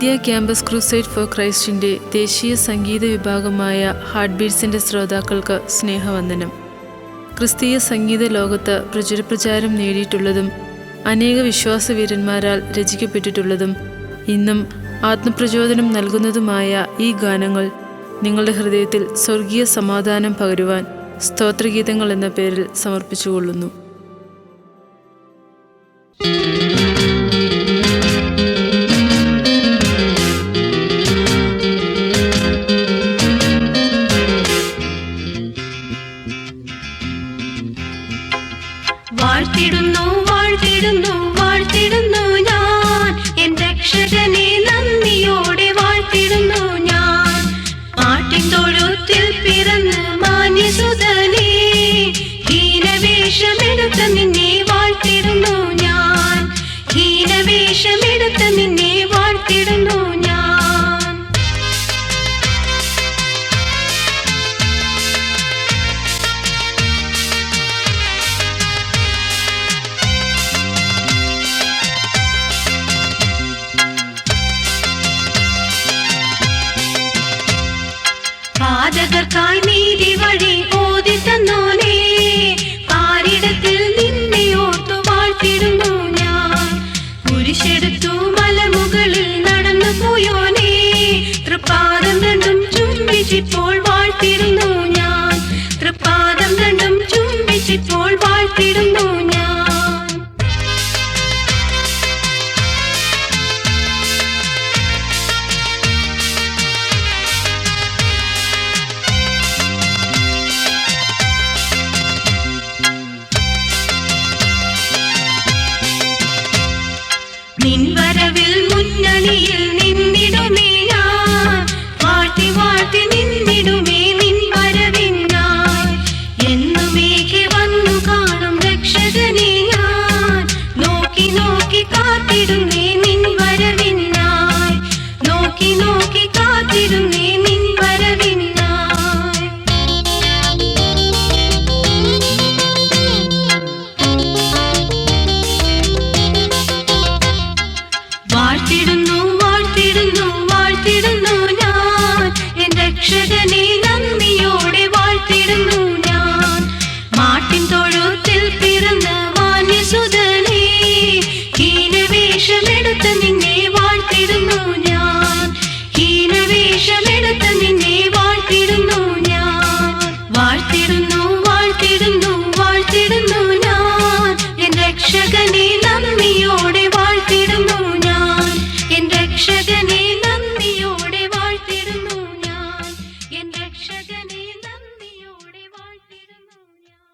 India campus crusade four ക്രൈസ്റ്റിൻ്റെ ദേശീയ സംഗീത വിഭാഗമായ heart ബീറ്റ്സിൻ്റെ ശ്രോതാക്കൾക്ക് സ്നേഹവന്ദനം. ക്രിസ്തീയ സംഗീത ലോകത്ത് പ്രചുരപ്രചാരം നേടിയിട്ടുള്ളതും അനേക വിശ്വാസവീരന്മാരാൽ രചിക്കപ്പെട്ടിട്ടുള്ളതും ഇന്നും ആത്മപ്രചോദനം നൽകുന്നതുമായ ഈ ഗാനങ്ങൾ നിങ്ങളുടെ ഹൃദയത്തിൽ സ്വർഗീയ സമാധാനം പകരുവാൻ സ്തോത്രഗീതങ്ങൾ എന്ന പേരിൽ സമർപ്പിച്ചുകൊള്ളുന്നു. വാഴ്ത്തിടുന്നു വാഴ്ത്തിടുന്നു വാഴ്ത്തിടുന്നു ഞാൻ എൻ രക്ഷകനെ നന്ദിയോടെ വാഴ്ത്തിടുന്നു ഞാൻ. ആട്ടിൻ തൊഴുത്തിൽ പിറന്ന് മാന്യസുതനേ ഹീനവേഷമെടുത്ത നിന്നെ വാഴ്ത്തിടുന്നു ഞാൻ. ഹീനവേഷമെടുത്ത നിന്നെ വാഴ്ത്തിടുന്നു ഞാൻ. പാതകർക്കായി നീതി വഴി ഓതി തന്നോനേ പാരിടത്തിൽ നിന്നെ ഓർത്തു വാഴ്ത്തിടുന്നു ഞാൻ. കുരിശെടുത്തു മലമുകളിൽ നടന്നു പോയോനേ തൃപ്പാദം രണ്ടും ചുംബിച്ചിപ്പോൾ വാഴ്ത്തിടുന്നു ഞാൻ. തൃപ്പാദം രണ്ടും ചുംബിച്ചിപ്പോൾ വാഴ്ത്തിടുന്നു ഞാൻ. നിൻവരവിൽ മുന്നണിയിൽ നിന്നിടുമേ ഞാൻ. വാഴ്ത്തി വാഴ്ത്തി നിന്നിടുമേ നിൻ വരവിനായി. എന്നുമേഘെ വന്നു കാണും രക്ഷകനെ ഞാൻ. നോക്കി നോക്കി കാത്തിടുന്നേ നിൻ വരവിനായി. നോക്കി നോക്കി കാത്തിടുന്നേ നിൻ വരവിനായി. വാഴ്ത്തിടുന്നു വാഴ്ത്തിടുന്നു വാഴ്ത്തിടുന്നു ഞാൻ എൻ രക്ഷകനെ നന്ദിയോടെ വാഴ്ത്തിടുന്നു ഞാൻ. മാട്ടിൻ തൊഴുത്തിൽ പിറന്ന് മാന്യസുതനേ ഹീനവേഷമെടുത്ത നിന്നെ വാഴ്ത്തിടുന്നു ഞാൻ. ഹീനവേഷമെടുത്ത നിന്നെ വാഴ്ത്തിടുന്നു ഞാൻ. വാഴ്ത്തിടുന്നു വാഴ്ത്തിടുന്നു വാഴ്ത്തിടുന്നു ഞാൻ എൻ രക്ഷകനെ നന്ദിയോടെ വാഴ്ത്തിടുന്നു ഞാൻ. എൻ രക്ഷകനെ നന്ദിയോടെ വാഴ്ത്തിടുന്നു ഞാൻ. എൻ രക്ഷകനെ നന്ദിയോടെ വാഴ്ത്തിടുന്നു ഞാൻ.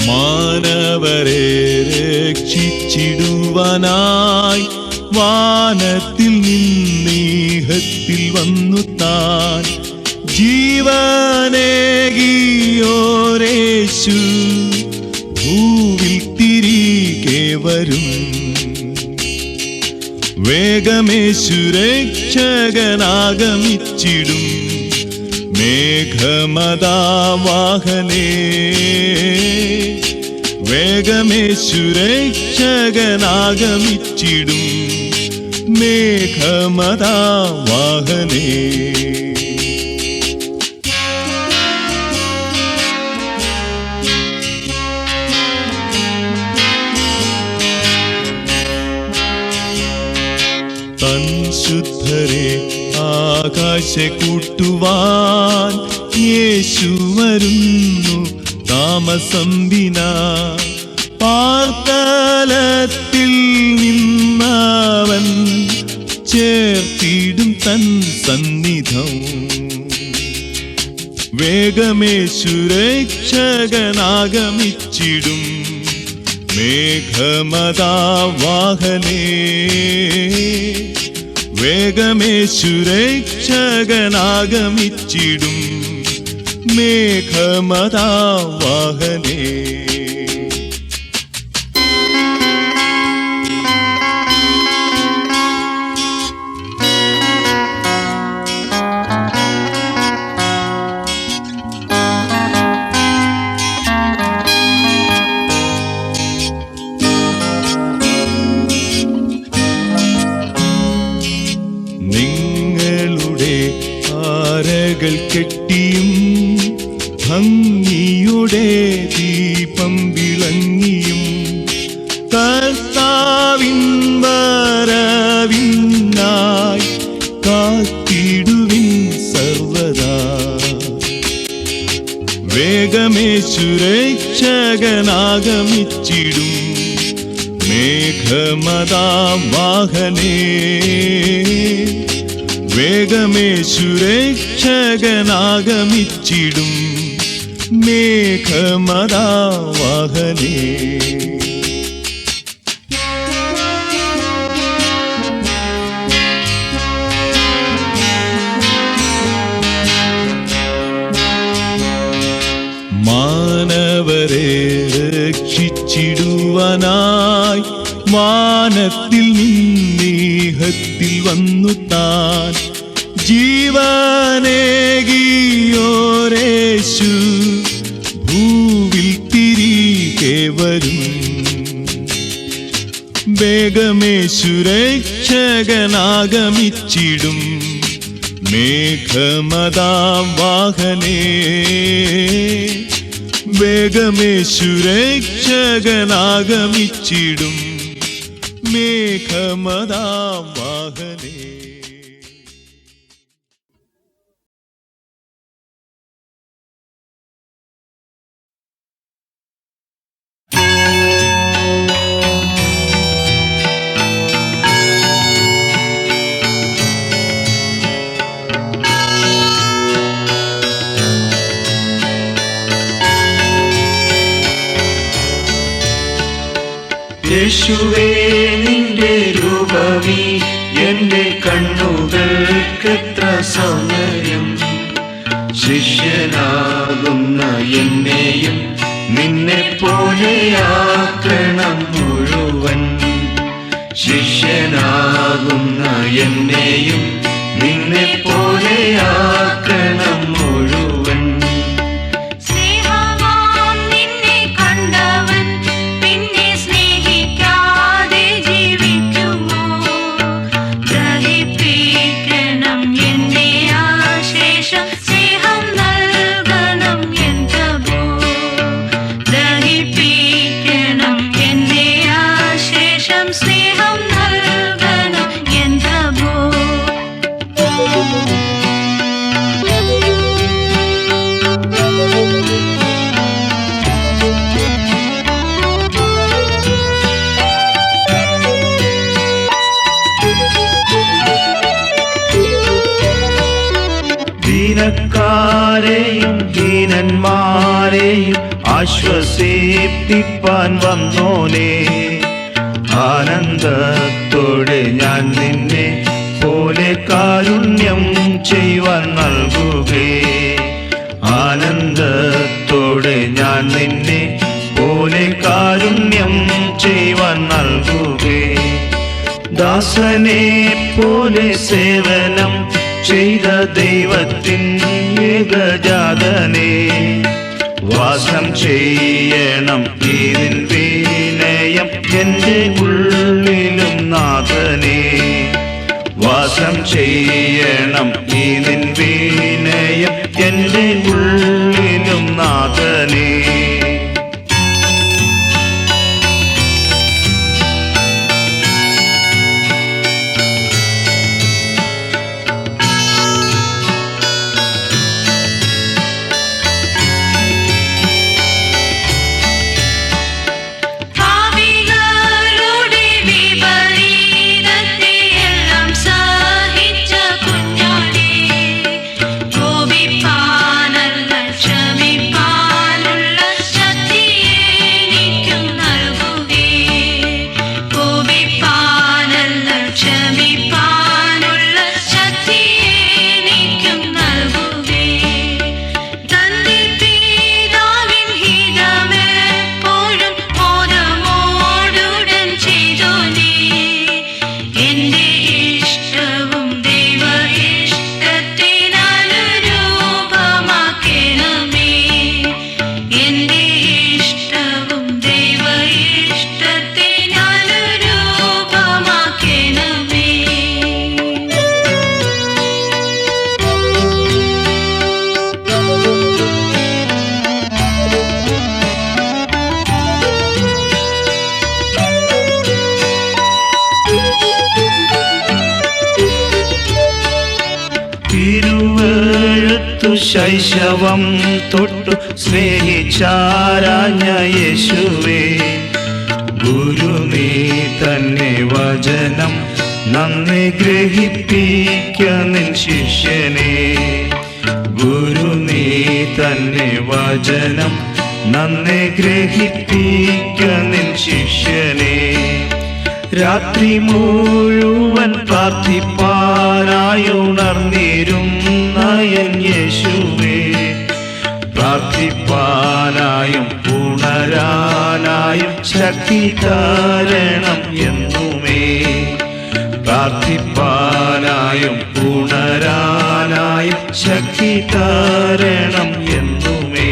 മാനവരെ രക്ഷിച്ചിടുവാനായി വാനത്തിൽ നിന്നീഹത്തിൽ വന്നു താൻ ജീവനേകിയോരേശു ഭൂവിൽ തിരികെ വരും. വേഗമേശു രക്ഷകനാഗമിച്ചിടും മേഘമദാവാഹനേ. വേഗമേശു രക്ഷകനാഗമിച്ചിടും മേഘമദാവാഹനേ. തൻ ശുദ്ധരെ ആകാശെ കൂട്ടുവാൻ യേശു വരുന്നു താമസം വിനാ. പാർത്തലത്തിൽ നിന്നവൻ ചേർത്തിടും തൻ സന്നിധം. വേഗമേശു രക്ഷകനാഗമിച്ചിടും മേഘമദാവാഹനേ. വേഗമേശു രക്ഷകനാഗമിച്ചിടും മേഘമദാവാഹനേ. നിങ്ങളുടെ ആരകൾ കെട്ടിയും ഭംഗിയുടെ ദീപം വിളങ്ങിയും കർത്താവിൻ വരവിനായി കാത്തിടുവിൻ സർവദാ. വേഗമേശു രക്ഷകനാഗമിച്ചിടും മേഘമദാവാഹനേ. വേഗമേശു രക്ഷകനാഗമിച്ചിടും മേഘമദാവാഹനേ. മാനവരെ രക്ഷിച്ചിടുവാനായി വാനത്തിൽ നിന്നീഹത്തിൽ വന്നു താൻ ജീവനേകിയോരേശു ഭൂവിൽ തിരികെ വരും. വേഗമേശു രക്ഷകനാഗമിച്ചിടും മേഘമദാവാഹനേ. വേഗമേശു രക്ഷകനാഗമിച്ചിടും മേഘമദാവാഹനേ. യേശുവേ നിന്റെ രൂപമീ എന്റെ കണ്ണുകൾക്കെത്ര സൗന്ദര്യം. ശിഷ്യനാകുന്ന എന്നെയും നിന്നെ പോലെയാക്കണം മുഴുവൻ. ശിഷ്യനാകുന്ന എന്നെയും നിന്നെ പോലെയാക്കണം മുഴുവൻ. ദീനക്കാരെയും ദീനന്മാരെയും ആശ്വസിപ്പിപ്പാൻ വന്നോനേ. ആനന്ദത്തോടെ ഞാൻ നിന്നെ പോലെ കാരുണ്യം ചെയ്യുവാൻ നൽകുകേ. ആനന്ദത്തോടെ ഞാൻ നിന്നെ പോലെ കാരുണ്യം ചെയ്യുവാൻ നൽകുകേ. ദാസനെ പോലെ സേവനം ചെയ്ത ദൈവത്തിൻ ഏകജാതനെ വാസം ചെയ്യണം ഇതിൻ വിനയം എന്റെ ഉള്ളിലും നാഥനെ. വാസം ചെയ്യണം ഇതിൻ വിനയം എന്റെ ഉള്ളിലും നാഥനെ. വിപരീതത്തെ എല്ലാം സഹിച്ച കുഞ്ഞാടി തിരുവെഴുത്തു ശൈശവം തൊട്ടു സ്നേഹിച്ചാരാഞ്ഞ യേശുവേ, ഗുരു നീ തന്നെ വചനം നന്നെ ഗ്രഹിപ്പിക്ക നിൻ ശിഷ്യനെ. ഗുരു നീ തന്നെ വചനം നന്നെ ഗ്രഹിപ്പിക്ക നിൻ ശിഷ്യനെ. രാത്രി മുഴുവൻ പ്രാർത്ഥിപ്പാനായുണർന്നിരുന്ന എൻ യേശുവേ, പ്രാർത്ഥിപ്പാനായും ഉണരാനായും ശക്തി തരണം എന്നുമേ. പ്രാർത്ഥിപ്പാനായും ഉണരാനായും ശക്തി തരണം എന്നുമേ.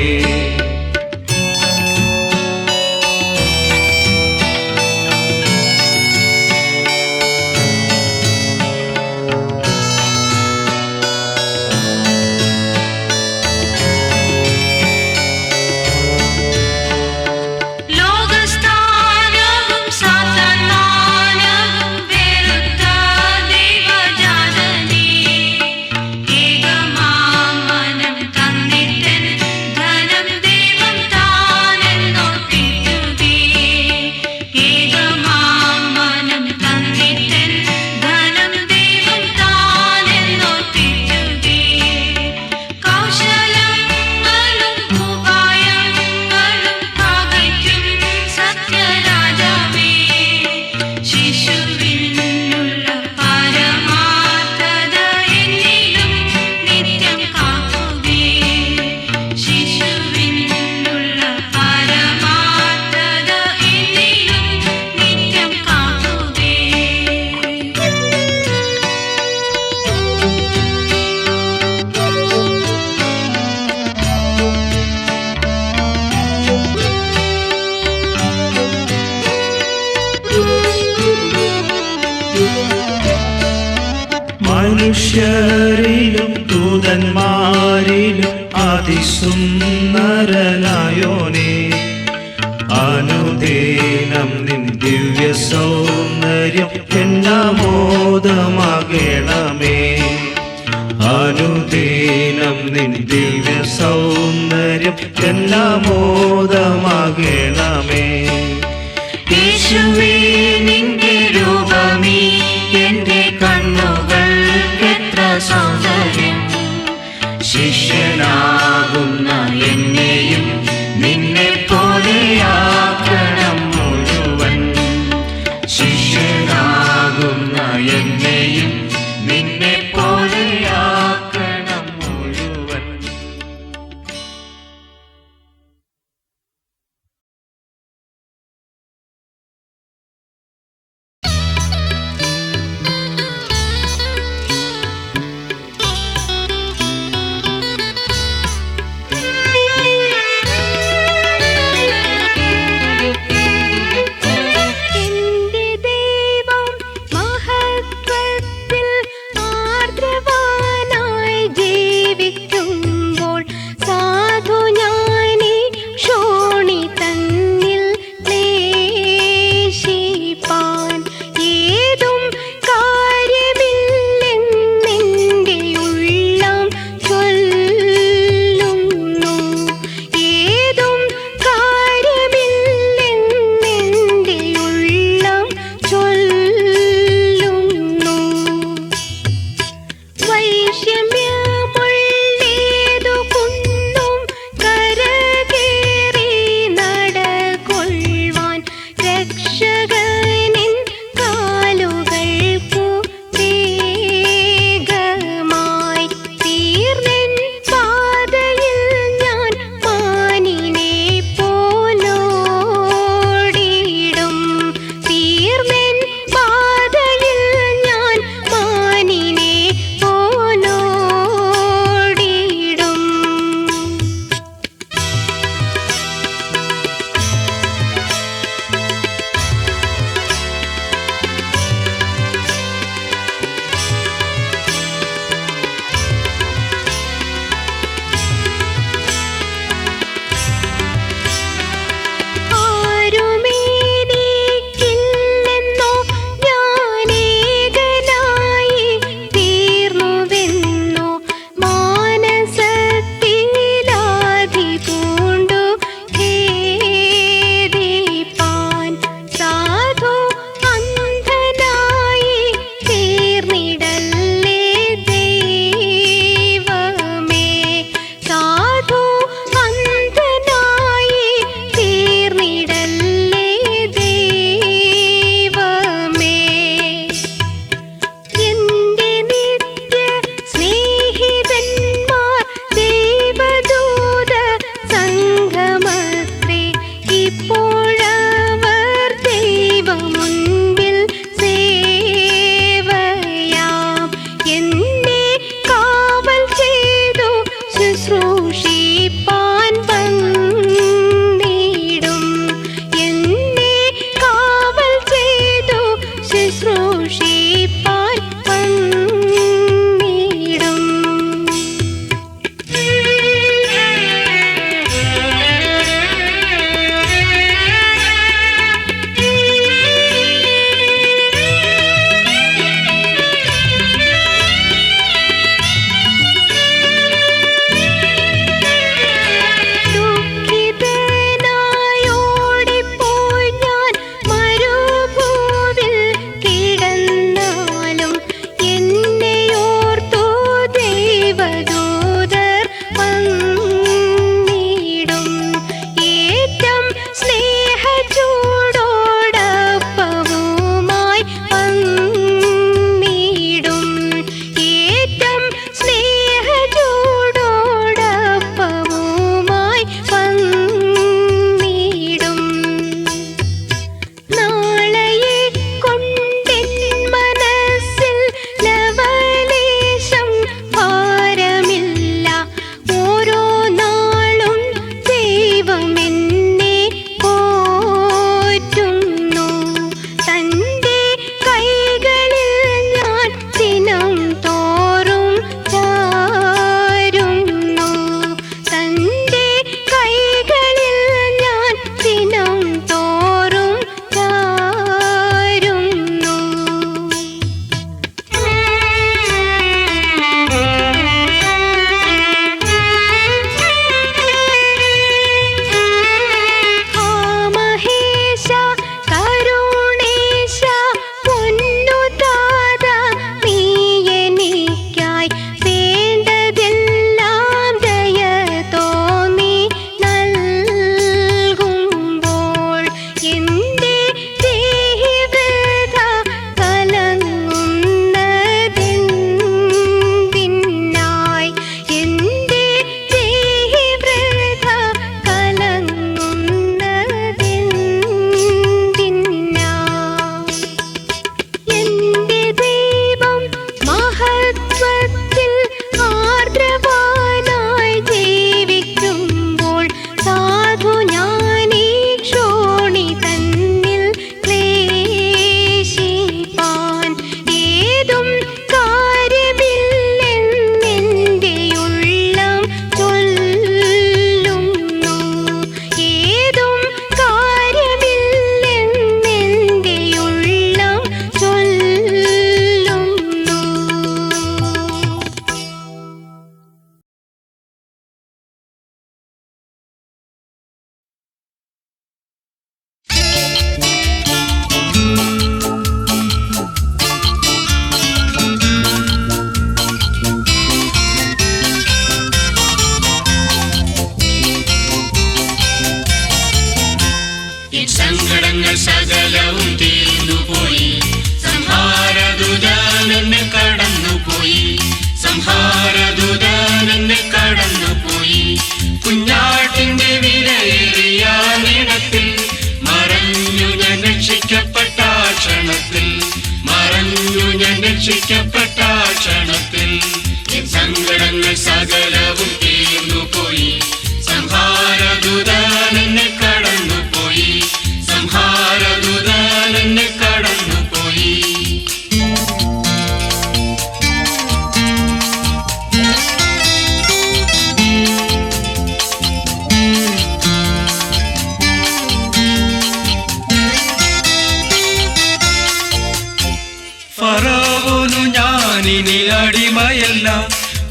മനുഷ്യരിലും ദൂതന്മാരിലും അതിസുന്ദരനായോനേ, അനുദിനം നിൻ ദിവ്യ സൗന്ദര്യം എന്നാമോദമാകണമേ. അനുദിനം നിൻ ദിവ്യ സൗന്ദര്യം എന്നാമോദമാകണമേ. യേശുവേ നിന്റെ രൂപമേ എന്റെ കണ്ണുകൾക്കെത്ര സൗന്ദര്യം. ശിഷ്യനാകുന്ന എന്നെയും നിന്നെ പോലെയാക്കണം മുഴുവൻ. ശിഷ്യനാകുന്ന എന്നെയും നിന്നെ പോലെയാക്കണം മുഴുവൻ. സകലവും തീർന്നുപോയി. സംഹാരദൂതൻ എന്നെ കടന്നുപോയി. സംഹാരദൂതൻ എന്നെ കടന്നുപോയി. ഫറവോനു ഞാനിനി അടിമയല്ല,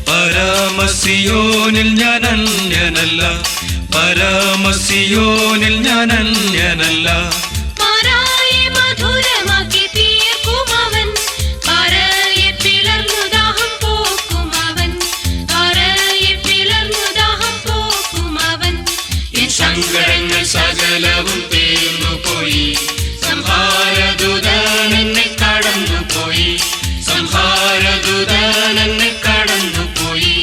പരമസിയോനിൽ ഞാൻ അന്യനല്ല, പരമസിയോനിൽ ഞാൻ അന്യനല്ല. പാറായെ മധുരമാക്കി തീർക്കുമവൻ, പാറയെ പിളർന്നു ദാഹം പോക്കുമവൻ, പാറയെ പിളർന്നു ദാഹം പോക്കുമവൻ. എൻ സങ്കടങ്ങൾ സകലവും തീർന്നുപോയി. സംഹാരദൂതൻ എന്നെ കടന്നുപോയി. സംഹാരദൂതൻ എന്നെ കടന്നുപോയി.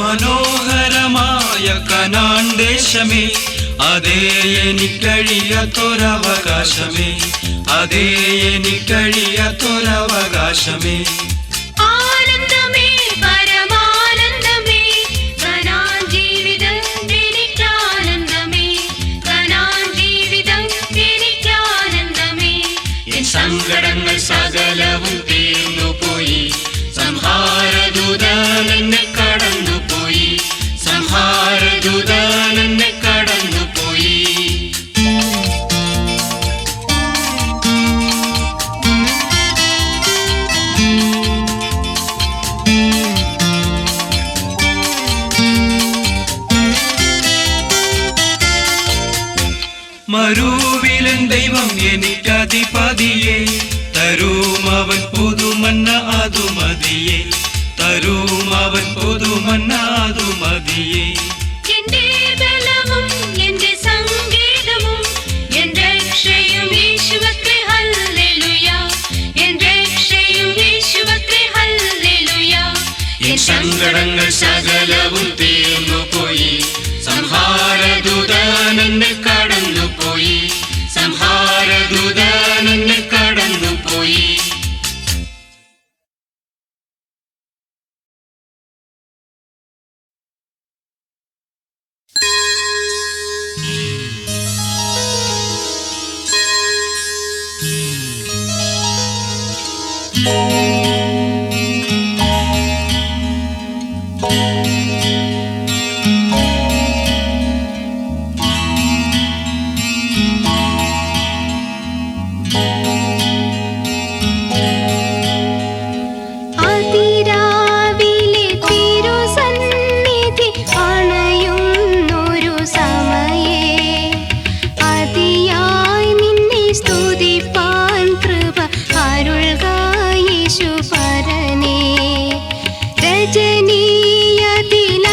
മനോഹരമായ കനാൻ ദേശമേ, അതേ എനിക്കഴിയാത്തൊരവകാശമേ, അതേ എനിക്കഴിയാത്തൊരവകാശമേ. ആനന്ദമേ പരമാനന്ദമേ, കനാൻ ജീവിതം എനിക്കാനന്ദമേ, കനാൻ ജീവിതം എനിക്കാനന്ദമേ. എൻ സങ്കടങ്ങൾ സകലവും തീർന്നുപോയി. സംഹാരദൂതൻ എന്നെ കടന്നുപോയി. സംഹാരദൂതൻ എന്നെ കടന്നുപോയി. മരുവിലൻ ദൈവം എനിക്കധിപതിയെ, തരുമവൻ പുതുമന്ന അതുമതിയെ, തരുമവൻ പുതുമന്ന അതുമതിയെ. എന്റെ ബലവും എന്റെ സംഗീതവും എൻ രക്ഷയും യേശുവത്രേ ഹല്ലേലൂയ, എൻ രക്ഷയും യേശുവത്രേ ഹല്ലേലൂയ. എൻ സങ്കടങ്ങൾ സകലവും തീർന്നുപോയി. സംഹാരദൂതൻ എന്നെ കടന്നുപോയി. സംഹാരദൂതൻ എന്നെ കടന്നുപോയി. അതിരാവിലെ തിരുസന്നിധി അണയുന്നൊരു സമയേ, അതിയായി നിന്നെ സ്തുതിപ്പാൻ കൃപ അരുൾക യേശുപരനേ. രജനീയ ദിന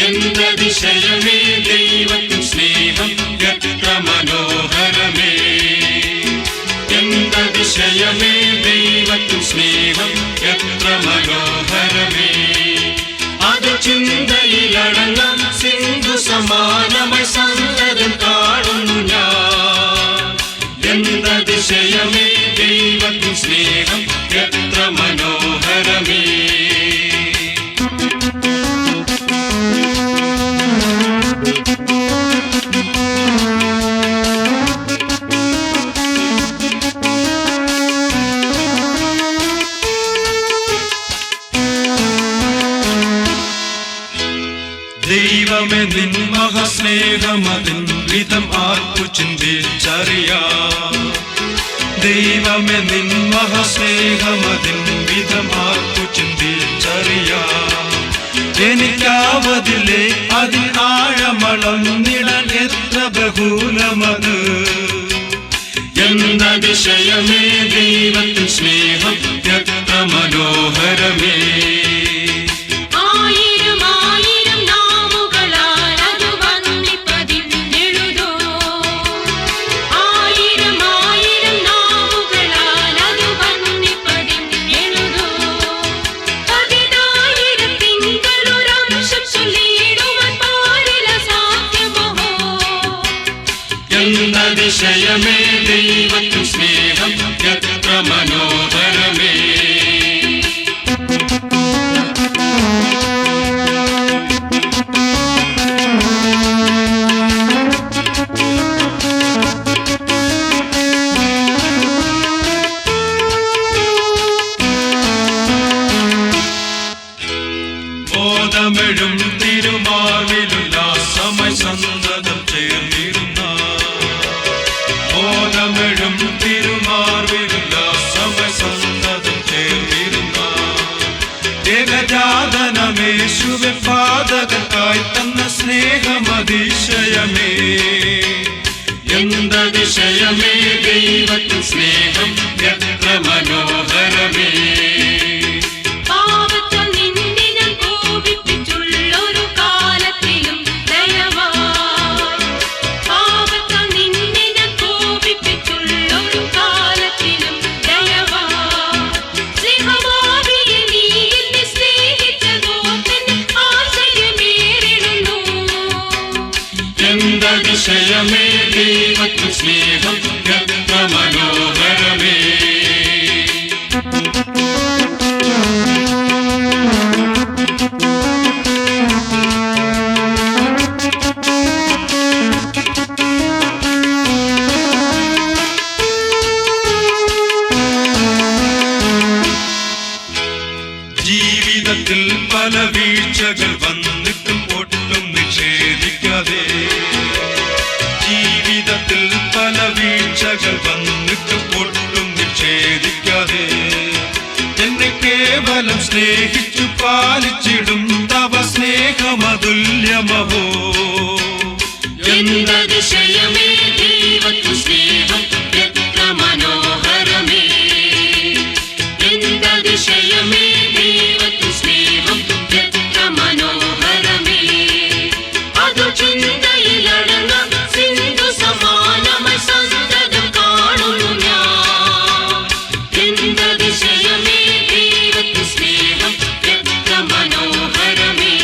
എന്തതിശയമേ ദൈവത്തിൻ സ്നേഹം എത്ര മനോഹരമേ. എന്തതിശയമേ ദൈവത്തിൻ സ്നേഹം എത്ര മനോഹരമേ. അത് ചിന്തയിലടങ്ങാം സിന്ധു സമാനമായി സന്തതം കാണുന്നു ഞാൻ. എന്തതിശയമേ ദൈവത്തിൻ സ്നേഹം എത്ര മനോഹരമേ. ദൈവമേ നിൻ മഹാസ്നേഹമതിൻ വിധം ആർക്കു ചിന്തിച്ചറിയാം. ദൈവമേ നിൻ മഹാസ്നേഹമതിൻ വിധം ആർക്കു ചിന്തിച്ചറിയാം. എനിക്കാവതിലെ അതിൽ ആഴമളം നിഴൽ എത്ര ബഹുലമത്. എന്തതിശയമേ ദൈവത്തിൻ സ്നേഹം എത്ര മനോഹരമേ. എന്തതിശയമേ ദൈവത്തിൻ സ്നേഹം എത്ര മനോഹരമേ. ബോധമെഴും തിരുമാർവിലുല്ലാസമായി സന്തതം ചേർന്നിരുന്ന. ബോധമെഴും തിരുമാർവിലുല്ലാസമായി സന്തതം ചേർന്നിരുന്ന. ഏകജാതനമേശുവെ പാതകർക്കായി തന്ന സ്നേഹമതിശയമേ. എന്തതിശയമേ ദൈവത്തിൻ സ്നേഹം എത്ര മനോഹരമേ. എന്തതിശയമേ ദൈവത്തിൻ സ്നേഹം എത്ര മനോഹരമേ. ജീവിതത്തിൽ പല വീഴ്ചകൾ വന്നിട്ടും ഒട്ടും നിഷേധിക്കാതെ. ജീവിതത്തിൽ പല വീഴ്ചകൾ വന്നിട്ടും ഒട്ടും നിഷേധിക്കാതെ. എന്നെ കേവലം സ്നേഹിച്ചു പാലിച്ചിടും തവ സ്നേഹമതുല്യമഹോ. എന്തതിശയമേ ദൈവത്തിൻ സ്നേഹം എത്ര മനോഹരമേ. എന്തതിശയമേ ദൈവത്തിൻ സ്നേഹം എത്ര മനോഹരമേ. അതു ചിന്തയിലടങ്ങാം സിന്ധു സമാനമായി സന്തതം കാണുന്നു ഞാൻ. എന്തതിശയമേ ദൈവത്തിൻ സ്നേഹം എത്ര മനോഹരമേ.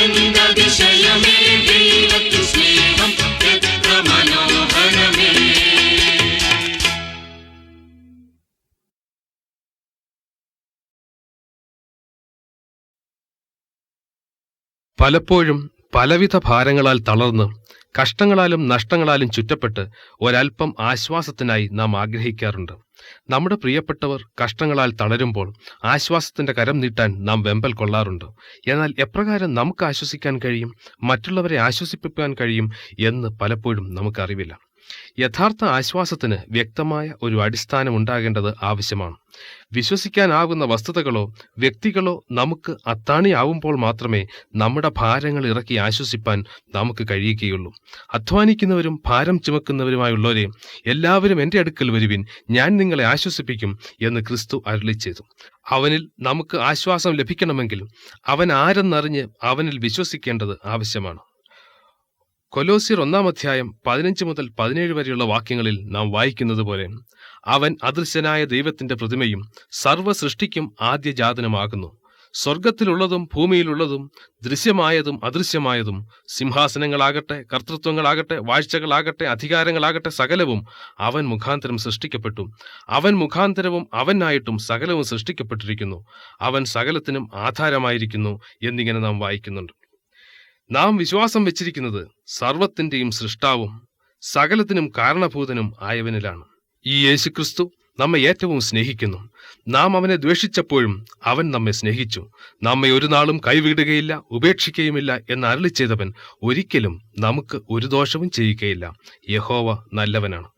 എന്തതിശയമേ ദൈവത്തിൻ സ്നേഹം എത്ര മനോഹരമേ. പലപ്പോഴും പലവിധ ഭാരങ്ങളാൽ തളർന്ന് കഷ്ടങ്ങളാലും നഷ്ടങ്ങളാലും ചുറ്റപ്പെട്ട് ഒരൽപ്പം ആശ്വാസത്തിനായി നാം ആഗ്രഹിക്കാറുണ്ട്. നമ്മുടെ പ്രിയപ്പെട്ടവർ കഷ്ടങ്ങളാൽ തളരുമ്പോൾ ആശ്വാസത്തിന്റെ കരം നീട്ടാൻ നാം വെമ്പൽ കൊള്ളാറുണ്ട്. എന്നാൽ എപ്രകാരം നമുക്ക് ആശ്വസിക്കാൻ കഴിയും, മറ്റുള്ളവരെ ആശ്വസിപ്പിക്കാൻ കഴിയും എന്ന് പലപ്പോഴും നമുക്കറിവില്ല. യഥാർത്ഥ ആശ്വാസത്തിന് വ്യക്തമായ ഒരു അടിസ്ഥാനം ഉണ്ടാകേണ്ടത് ആവശ്യമാണ്. വിശ്വസിക്കാനാകുന്ന വസ്തുതകളോ വ്യക്തികളോ നമുക്ക് അത്താണിയാവുമ്പോൾ മാത്രമേ നമ്മുടെ ഭാരങ്ങൾ ഇറക്കി ആശ്വസിപ്പാൻ നമുക്ക് കഴിയുകയുള്ളൂ. അധ്വാനിക്കുന്നവരും ഭാരം ചുമക്കുന്നവരുമായുള്ളവരെ എല്ലാവരും എൻ്റെ അടുക്കൽ വരുവിൻ, ഞാൻ നിങ്ങളെ ആശ്വസിപ്പിക്കും എന്ന് ക്രിസ്തു അരുളിച്ചെയ്തു. അവനിൽ നമുക്ക് ആശ്വാസം ലഭിക്കണമെങ്കിൽ അവൻ ആരെന്നറിഞ്ഞ് അവനിൽ വിശ്വസിക്കേണ്ടത് ആവശ്യമാണ്. കൊലോസ്യർ 1-ാം 15 മുതൽ 17 വരെയുള്ള വാക്യങ്ങളിൽ നാം വായിക്കുന്നത് പോലെ, അവൻ അദൃശ്യനായ ദൈവത്തിന്റെ പ്രതിമയും സർവ്വ സൃഷ്ടിക്കും ആദ്യജാതനുമാകുന്നു. സ്വർഗത്തിലുള്ളതും ഭൂമിയിലുള്ളതും ദൃശ്യമായതും അദൃശ്യമായതും, സിംഹാസനങ്ങളാകട്ടെ, കർത്തൃത്വങ്ങളാകട്ടെ, വാഴ്ചകളാകട്ടെ, അധികാരങ്ങളാകട്ടെ, സകലവും അവൻ മുഖാന്തരം സൃഷ്ടിക്കപ്പെട്ടു. അവൻ മുഖാന്തരവും അവനായിട്ടും സകലവും സൃഷ്ടിക്കപ്പെട്ടിരിക്കുന്നു. അവൻ സകലത്തിനും ആധാരമായിരിക്കുന്നു എന്നിങ്ങനെ നാം വായിക്കുന്നുണ്ട്. നാം വിശ്വാസം വെച്ചിരിക്കുന്നത് സർവത്തിന്റെയും സൃഷ്ടാവും സകലത്തിനും കാരണഭൂതനും ആയവനിലാണ്. ഈ യേശുക്രിസ്തു നമ്മെ ഏറ്റവും സ്നേഹിക്കുന്നു. നാം അവനെ ദ്വേഷിച്ചപ്പോഴും അവൻ നമ്മെ സ്നേഹിച്ചു. നമ്മെ ഒരു നാളും കൈവിടുകയില്ല, ഉപേക്ഷിക്കുകയുമില്ല എന്ന് അരുളിച്ചെയ്തവൻ ഒരിക്കലും നമുക്ക് ഒരു ദോഷവും ചെയ്യുകയില്ല. യഹോവ നല്ലവനാണ്.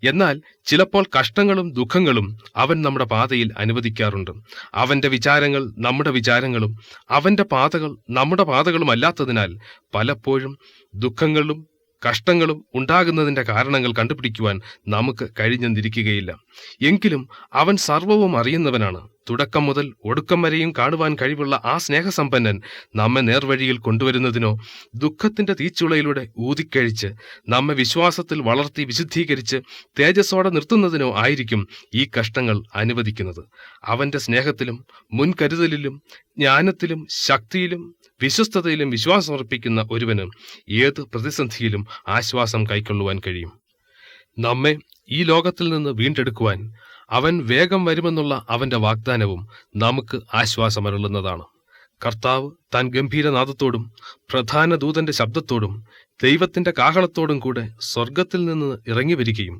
എന്നാൽ ചിലപ്പോൾ കഷ്ടങ്ങളും ദുഃഖങ്ങളും അവൻ നമ്മുടെ പാതയിൽ അനുവദിക്കാറുണ്ട്. അവന്റെ വിചാരങ്ങൾ നമ്മുടെ വിചാരങ്ങളും അവന്റെ പാതകൾ നമ്മുടെ പാതകളും അല്ലാത്തതിനാൽ പലപ്പോഴും ദുഃഖങ്ങളും കഷ്ടങ്ങളും ഉണ്ടാകുന്നതിന്റെ കാരണങ്ങൾ കണ്ടുപിടിക്കുവാൻ നമുക്ക് കഴിഞ്ഞെന്നിരിക്കുകയില്ല. എങ്കിലും അവൻ സർവവും അറിയുന്നവനാണ്. തുടക്കം മുതൽ ഒടുക്കം വരെയും കാണുവാൻ കഴിവുള്ള ആ സ്നേഹസമ്പന്നൻ നമ്മെ നേർവഴിയിൽ കൊണ്ടുവരുന്നതിനോ ദുഃഖത്തിന്റെ തീച്ചുളയിലൂടെ ഊതിക്കഴിച്ച് നമ്മെ വിശ്വാസത്തിൽ വളർത്തി വിശുദ്ധീകരിച്ച് തേജസ്സോടെ നിർത്തുന്നതിനോ ആയിരിക്കും ഈ കഷ്ടങ്ങൾ അനുവദിക്കുന്നത്. അവന്റെ സ്നേഹത്തിലും മുൻകരുതലിലും ജ്ഞാനത്തിലും ശക്തിയിലും വിശ്വസ്തതയിലും വിശ്വാസമർപ്പിക്കുന്ന ഒരുവന് ഏത് പ്രതിസന്ധിയിലും ആശ്വാസം കൈക്കൊള്ളുവാൻ കഴിയും. നമ്മെ ഈ ലോകത്തിൽ നിന്ന് വീണ്ടെടുക്കുവാൻ അവൻ വേഗം വരുമെന്നുള്ള അവന്റെ വാഗ്ദാനവും നമുക്ക് ആശ്വാസമരുളുന്നതാണ്. കർത്താവ് താൻ ഗംഭീരനാദത്തോടും പ്രധാന ദൂതന്റെ ശബ്ദത്തോടും ദൈവത്തിന്റെ കാഹളത്തോടും കൂടെ സ്വർഗത്തിൽ നിന്ന് ഇറങ്ങി വരികയും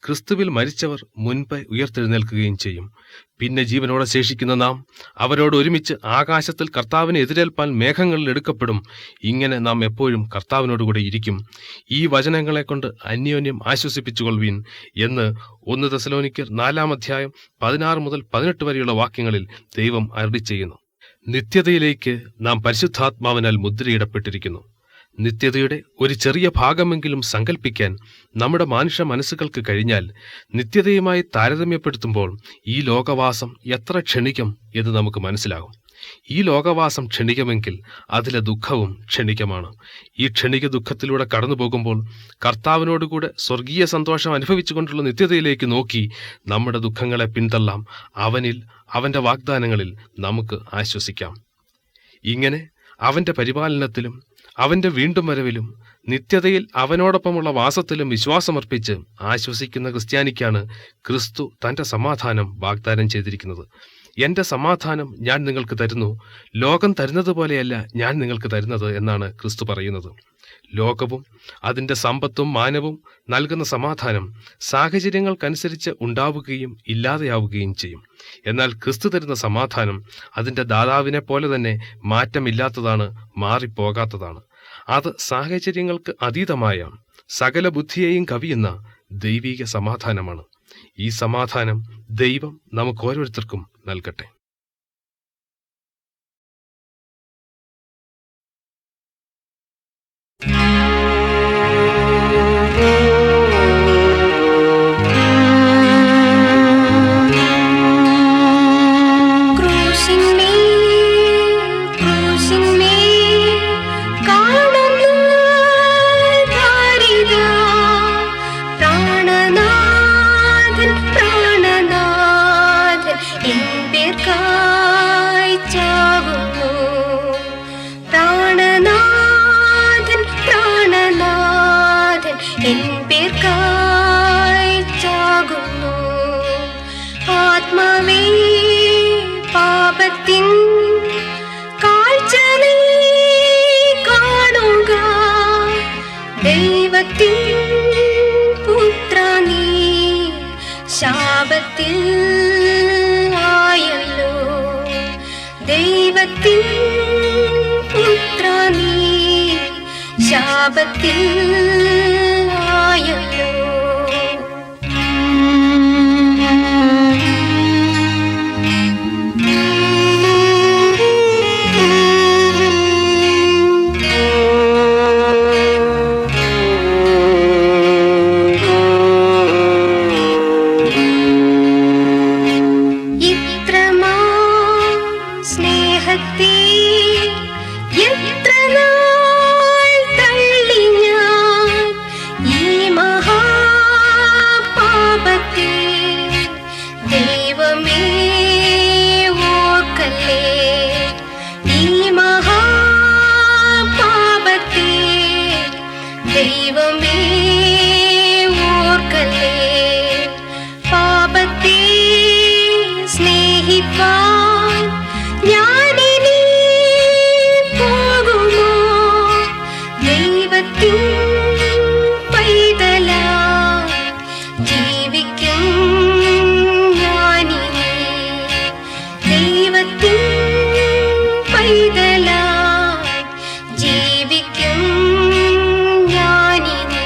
ക്രിസ്തുവിൽ മരിച്ചവർ മുൻപ് ഉയർത്തെഴുന്നേൽക്കുകയും ചെയ്യും. പിന്നെ ജീവനോടെ ശേഷിക്കുന്ന നാം അവരോട് ഒരുമിച്ച് ആകാശത്തിൽ കർത്താവിനെ എതിരേൽപ്പാൻ മേഘങ്ങളിൽ എടുക്കപ്പെടും. ഇങ്ങനെ നാം എപ്പോഴും കർത്താവിനോടുകൂടെ ഇരിക്കും. ഈ വചനങ്ങളെ കൊണ്ട് അന്യോന്യം ആശ്വസിപ്പിച്ചുകൊള്ളുവീൻ എന്ന് 1 തെസ്സലോനിക്കർ 4-ാം 16 മുതൽ 18 വരെയുള്ള വാക്യങ്ങളിൽ ദൈവം അരുളിച്ചെയ്യുന്നു. നിത്യതയിലേക്ക് നാം പരിശുദ്ധാത്മാവിനാൽ മുദ്രയിടപ്പെട്ടിരിക്കുന്നു. നിത്യതയുടെ ഒരു ചെറിയ ഭാഗമെങ്കിലും സങ്കല്പിക്കാൻ നമ്മുടെ മനുഷ്യ മനസ്സുകൾക്ക് കഴിഞ്ഞാൽ നിത്യതയുമായി താരതമ്യപ്പെടുത്തുമ്പോൾ ഈ ലോകവാസം എത്ര ക്ഷണികം എന്ന് നമുക്ക് മനസ്സിലാകും. ഈ ലോകവാസം ക്ഷണികമെങ്കിൽ അതിലെ ദുഃഖവും ക്ഷണികമാണ്. ഈ ക്ഷണിക ദുഃഖത്തിലൂടെ കടന്നു പോകുമ്പോൾ കർത്താവിനോടുകൂടെ സ്വർഗീയ സന്തോഷം അനുഭവിച്ചുകൊണ്ടുള്ള നിത്യതയിലേക്ക് നോക്കി നമ്മുടെ ദുഃഖങ്ങളെ പിന്തള്ളാം. അവനിൽ, അവന്റെ വാഗ്ദാനങ്ങളിൽ നമുക്ക് ആശ്വസിക്കാം. ഇങ്ങനെ അവന്റെ പരിപാലനത്തിലും അവന്റെ വീണ്ടും വരവിലും നിത്യതയിൽ അവനോടൊപ്പമുള്ള വാസത്തിലും വിശ്വാസമർപ്പിച്ച് ആശ്വസിക്കുന്ന ക്രിസ്ത്യാനിക്കാണ് ക്രിസ്തു തന്റെ സമാധാനം വാഗ്ദാനം ചെയ്തിരിക്കുന്നത്. എന്റെ സമാധാനം ഞാൻ നിങ്ങൾക്ക് തരുന്നു, ലോകം തരുന്നത് പോലെയല്ല ഞാൻ നിങ്ങൾക്ക് തരുന്നത് എന്നാണ് ക്രിസ്തു പറയുന്നത്. ലോകവും അതിൻ്റെ സമ്പത്തും മാനവും നൽകുന്ന സമാധാനം സാഹചര്യങ്ങൾക്കനുസരിച്ച് ഉണ്ടാവുകയും ഇല്ലാതെയാവുകയും ചെയ്യും. എന്നാൽ ക്രിസ്തു തരുന്ന സമാധാനം അതിൻ്റെ ദാതാവിനെ പോലെ തന്നെ മാറ്റമില്ലാത്തതാണ്, മാറിപ്പോകാത്തതാണ്. അത് സാഹചര്യങ്ങൾക്ക് അതീതമായ സകല ബുദ്ധിയെയും കവിയുന്ന ദൈവിക സമാധാനമാണ്. ഈ സമാധാനം ദൈവം നമുക്ക് ഓരോരുത്തർക്കും നൽകട്ടെ. ആത്മാവേ പാപത്തിൻ കാഴ്ച നീ കാണുക, ദൈവത്തിൻ പുത്ര നീ ശാപത്തിൽ ആയല്ലോ. ദൈവത്തിൻ പുത്ര നീ ശാപത്തിൽ ആയല്ലോ. സ്നേഹത്തെ എത്ര നാൾ തള്ളി ഞാൻ ഈ മഹാപാപത്തെ. ദൈവമേ ഓർക്കല്ലേ ഈ മഹാപാപത്തെ. ദൈവമേ ഓർക്കല്ലേ. പാപത്തെ സ്നേഹിപ്പാൻ ഞാനിനി പോകുമോ? ദൈവത്തിൻ പൈതലായി ജീവിക്കും ഞാനിനി. ദൈവത്തിൻ പൈതലായി ജീവിക്കും ഞാനിനി.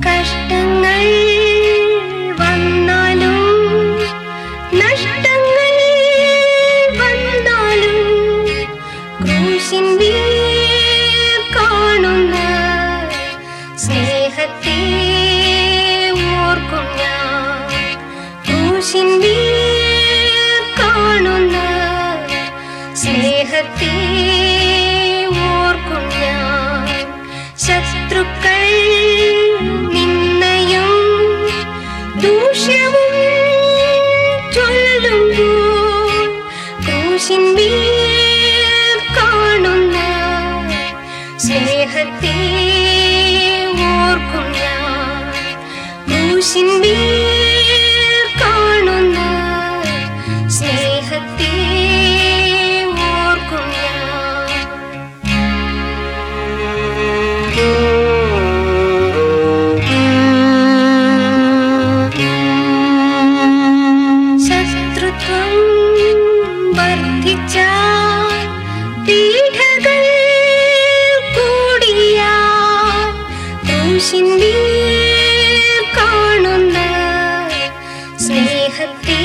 കഷ്ടങ്ങൾ വന്നാലും നഷ്ടങ്ങൾ വന്നാലും ക്രൂശിന്മേൽ കാണുന്ന സ്നേഹത്തെ ഓർക്കും ഞാൻ. ക്രൂശിന്മേൽ കാണുന്ന സ്നേഹത്തെ ഓർക്കും ഞാൻ. ശത്രുക്കൾ നിന്നയും ദൂഷ്യവും ചൊല്ലുമ്പോൾ ക്രൂശിന്മേൽ കാണുന്ന സ്നേഹത്തെ ഓർക്കും ഞാൻ. ക്രൂശിന്മേൽ കാണുന്ന സ്നേഹത്തെ ഓർക്കും ഞാൻ. ശത്രുത്വം വർദ്ധിച്ചാൽ പീഡകൾ കൂടിയാൽ ക്രൂശിന്മേൽ കാണുന്ന സ്നേഹത്തെ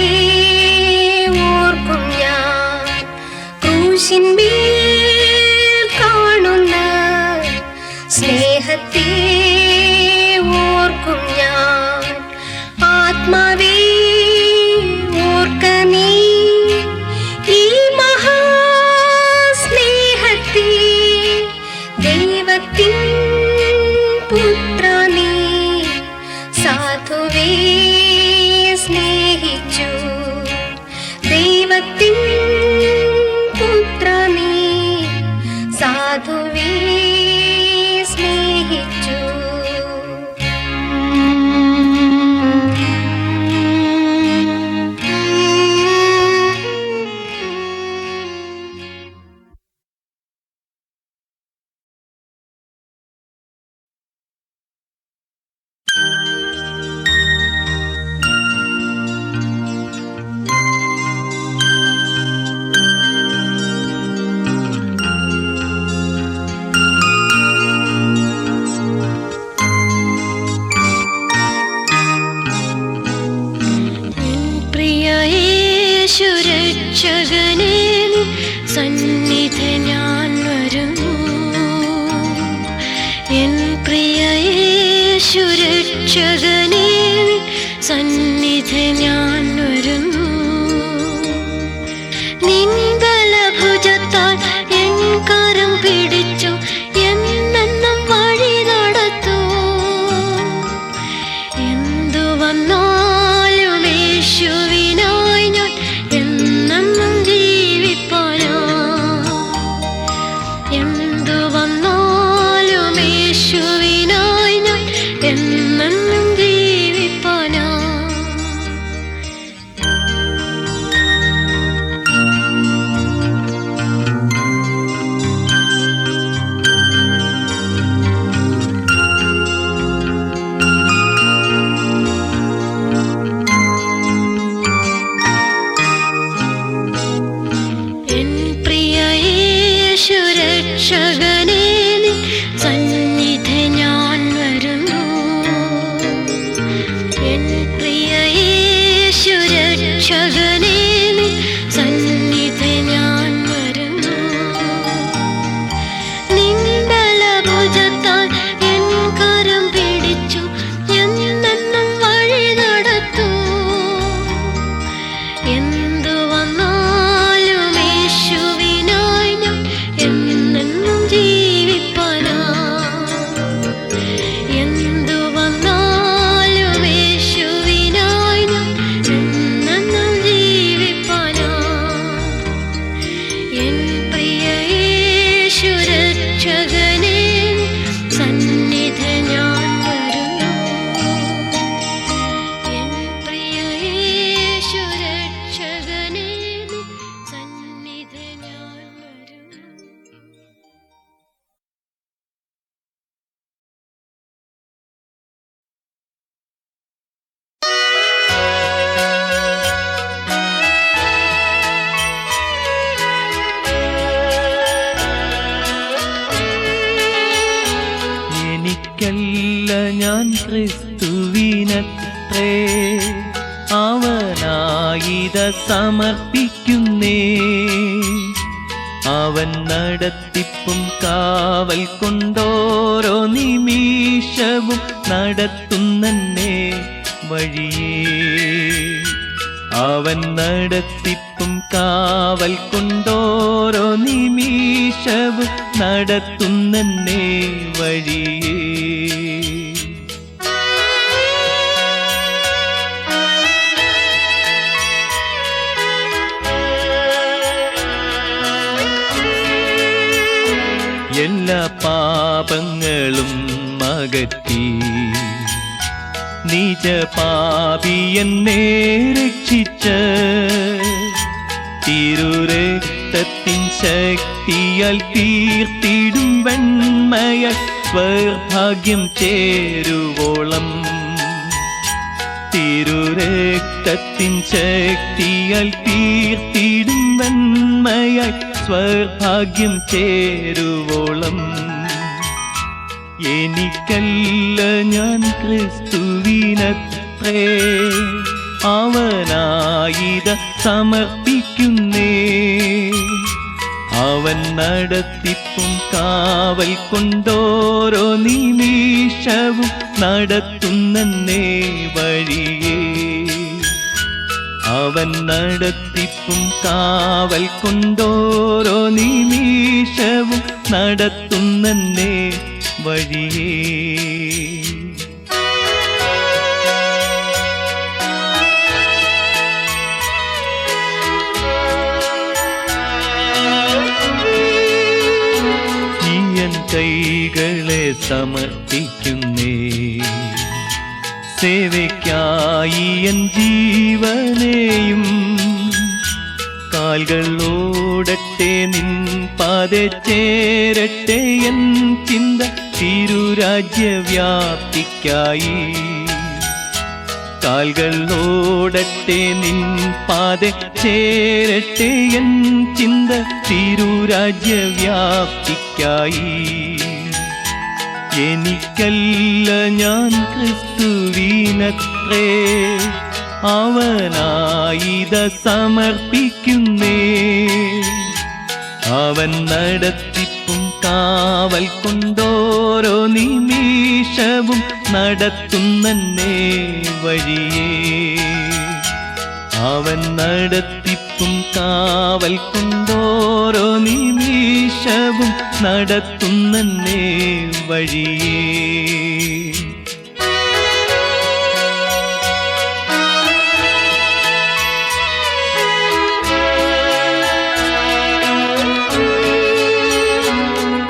ഓർക്കും ഞാൻ. ക്രൂശിന്മേൽ കാണുന്ന സ്നേഹത്തെ ഓർക്കും ഞാൻ. ആത്മാവേ ഓർക്ക നീ ഈ മഹാസ്നേഹത്തെ. ദൈവത്തിൻ പുത്ര നീ സാധുവേ സ്നേഹിച്ചു. ദൈവത്തിൻ പുത്ര നീ സാധുവേ സ്നേഹിച്ചു. രക്ഷകനേ സന്നിധി ഞാൻ വരുന്നു. എൻ പ്രിയ യേശു രക്ഷകനേ സന്നിധി ഞാൻ വരുന്നു. നിൻ ബലഭുജത്താൽ എൻ കരം പിടിച്ചു എന്നെന്നും വഴി നടത്തൂ. എന്തു വന്നാലും യേശുവിനായി ഞാൻ എന്നെന്നും ജീവിപ്പാനാ. എന്തു വന്നാലും യേശുവിനായി ഞാൻ എന്നെന്നും ജീവിപ്പാനാ. ഞാൻ ക്രിസ്തുവിനത്രേ, അവനായിത സമർപ്പിക്കുന്നേ. അവൻ നടത്തിപ്പും കാവൽ കൊണ്ടോരോ നിമിഷവും നടത്തുന്നെ വഴിയേ. അവൻ നടത്തിപ്പും കാവൽ കൊണ്ടോരോ നിമിഷവും നടത്തുന്നെ വഴിയേ. എല്ലാ പാപങ്ങളും അകറ്റി നിജ പാപിയെന്നെ രക്ഷിച്ച തിരുരക്തത്തിൻ ശക്തിയാൽ തീർത്തിടും വെണ്മയാൽ സ്വർഭാഗ്യം ചേരുവോളം. തിരുരക്തത്തിൻ ശക്തിയാൽ തീർത്തിടും വെണ്മയാൽ സ്വർഭാഗ്യം ചേരുവോളം. എനിക്കല്ല ഞാൻ ക്രിസ്തുവിനത്രേ, അവനായിത സമർപ്പിക്കുന്നേ. അവൻ നടത്തിപ്പും കാവൽ കൊണ്ടോരോ നിമിഷവും നടത്തുന്നെ വഴിയേ. അവൻ നടത്തിപ്പും കാവൽ കൊണ്ടോരോ നിമിഷവും നടത്തുന്നെ വഴിയേ. ഈയൻ കൈകളെ സമർപ്പിക്കുന്നേ, സേവയ്ക്കായി എൻ ജീവനെയും. കാൽകൾ ഓടട്ടെ നിൻ പാതെ ചേരട്ടെ എൻ ചിന്ത തിരുരാജ്യവ്യാപ്തിക്കായി. കാൽകൾ ഓടട്ടെ നിൻ പാതെ ചേരട്ടെ എൻ ചിന്ത തിരുരാജ്യവ്യാപ്തിക്കായി. എനിക്കല്ല ഞാൻ ക്രിസ്തുവിനത്രേ, അവനായിത സമർപ്പിക്കുന്നേ. അവൻ നടത്തിപ്പും കാവൽ കൊണ്ടോരോ നിമിഷവും നടത്തുന്നെ വഴിയേ. അവൻ നടത്തിപ്പും കാവൽ കൊണ്ടോരോ നിമിഷവും നടത്തുന്നെ വഴിയേ.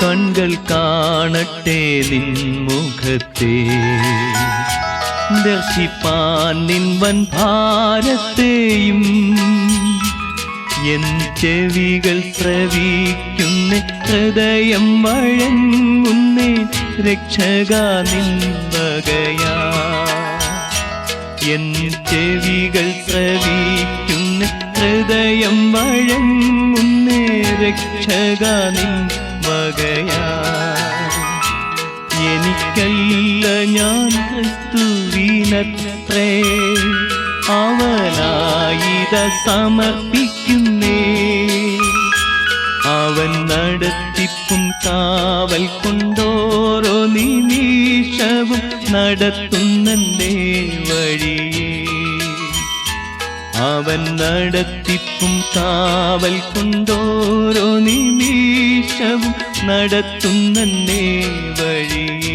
കൺകൾ കാണട്ടെ നിൻ മുഖത്തെ, ദർശിപ്പാൻ നിൻ വൻ ഭാരത്തെയും. എൻ ചെവികൾ ശ്രവിക്കുന്ന ഹൃദയം വഴങ്ങുന്നേ രക്ഷക നിൻ വകയാ. എൻ ചെവികൾ ശ്രവിക്കുന്ന ഹൃദയം വഴങ്ങുന്നേ രക്ഷക നിൻ വകയാ. എനിക്കല്ല ഞാൻ ക്രിസ്തുവിനത്രേ, അവനായിത സമർപ്പിക്കുന്നേ. അവൻ നടത്തിപ്പും കാവൽ കൊണ്ടോരോ നിമിഷവും നടത്തുന്നെ വഴിയേ. അവൻ നടത്തിപ്പും കാവൽ കൊണ്ടോരോ നിമിഷവും നടത്തുന്നെ വഴിയേ.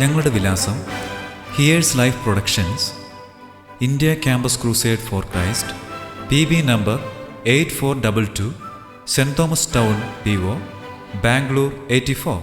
ഞങ്ങളുടെ വിലാസം Here's Life Productions, India Campus Crusade for Christ, PB number 8422, Saint Thomas Town, PO, Bangalore 84.